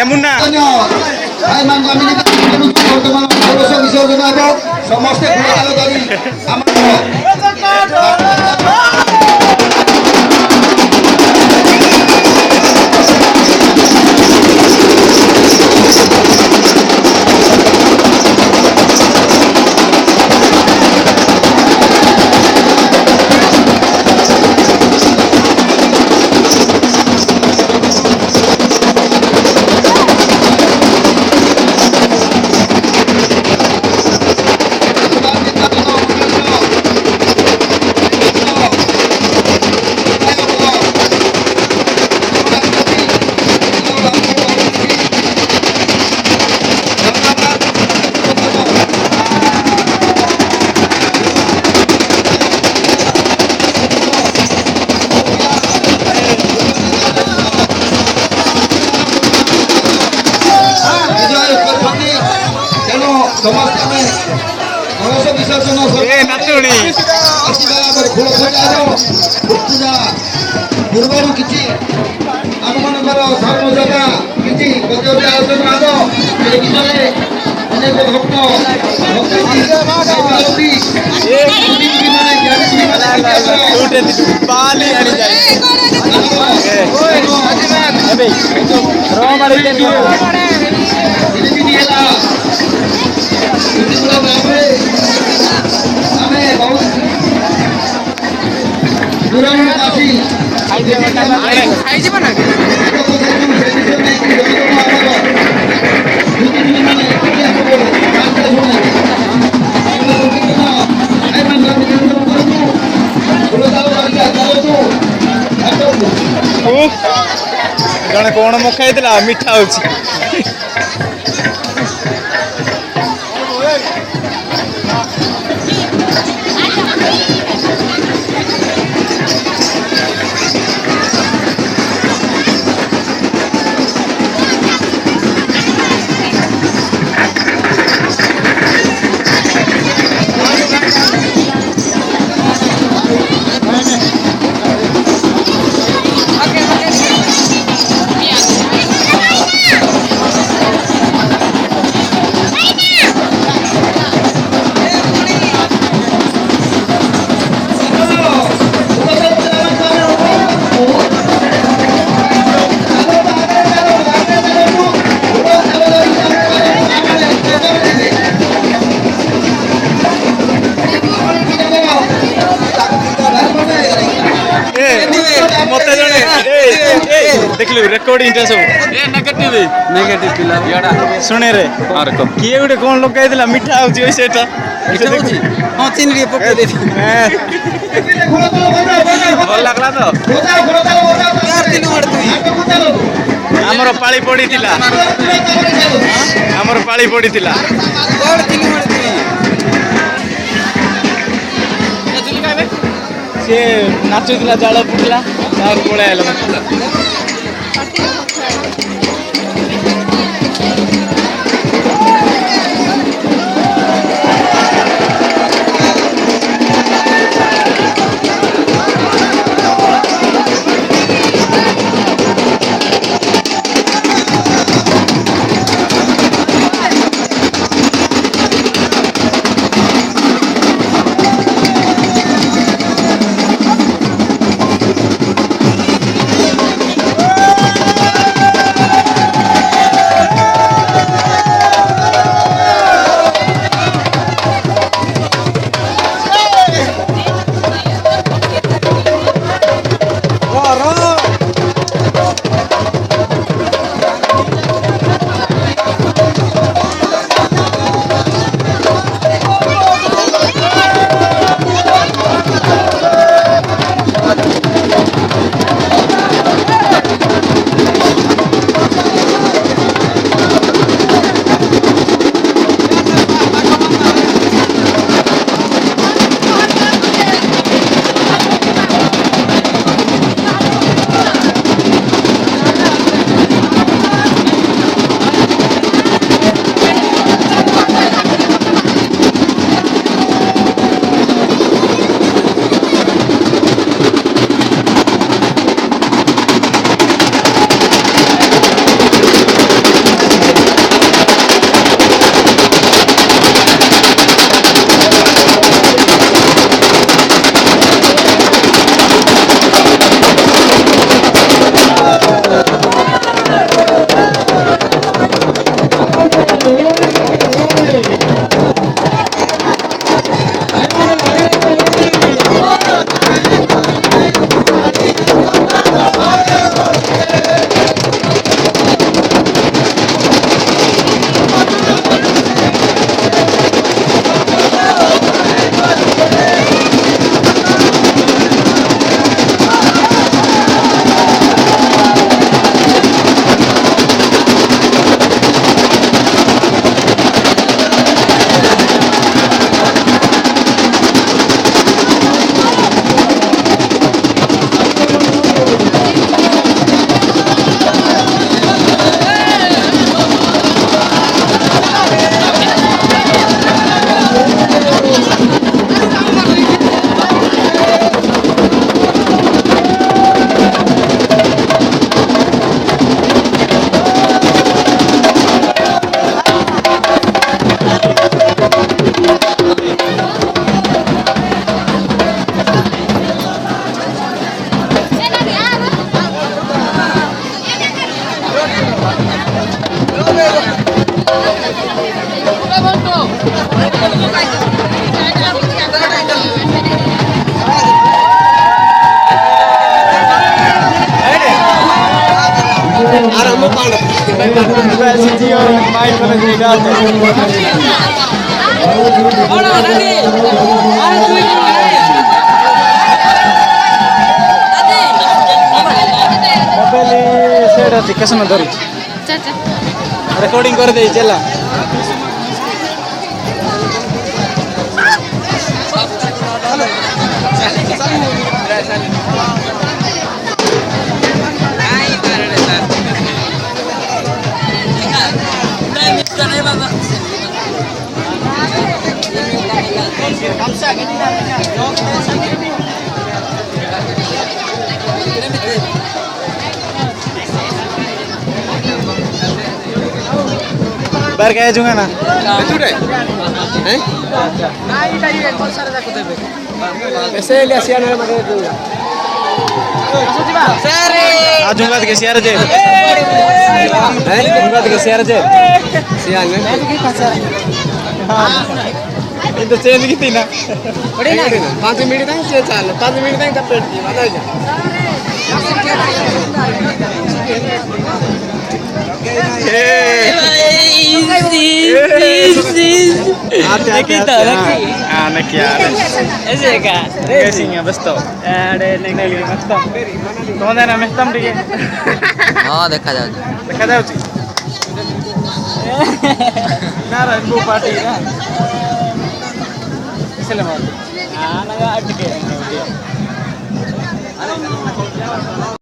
এমুন্না বিসর্জন হব সমস্তে ପୂର୍ବରୁ କିଛି ଆମମାନଙ୍କର ଧର୍ମସଭା କିଛି ଗଜରେ ଆଲୋଚନା ହେବ ସେ ବିଷୟରେ ଅନେକ ଭକ୍ତ ଆମେ ବହୁତ ଦୂରରୁ ଆସି ଖାଇଯିବ ନା ଜଣେ କଣ ମକା ହେଇଥିଲା ମିଠା ହଉଛି रेकॉर्डिंग सब ए नेगेटिव नेगेटिव पिला याडा सुने रे और को किए गुटे कोन लोग कहदिला मिठा होची ओइ सेटा मिठा होची हां तीन रे पके दे भल लागला तो यार तीन मार तू हमर पाळी पडीतिला हमर पाळी पडीतिला और तीन मार तू चल काबे से नाचुतिला जाळ पुटला तार पळे आला siji orang main pada tidak mobile set अच्छी कसम धरी रेकॉर्डिंग कर दे चला बार क्या जुंगा ना Itu deh. Eh? Ese le hacían a la madre de आजूंगा तो कैसे यार जे आजूंगा तो कैसे यार जे Siang kan? itu चेंज की थी ना 5 मिनट तक से चाल 5 मिनट तक पेट की बता जा anak ya ऐसे का रेसिंग है बस तो अरे नहीं मस्ता कौन है ना मस्ता ठीक है हां देखा जाओ ना रंगो पार्टी ना इसलिए मार लगा अटके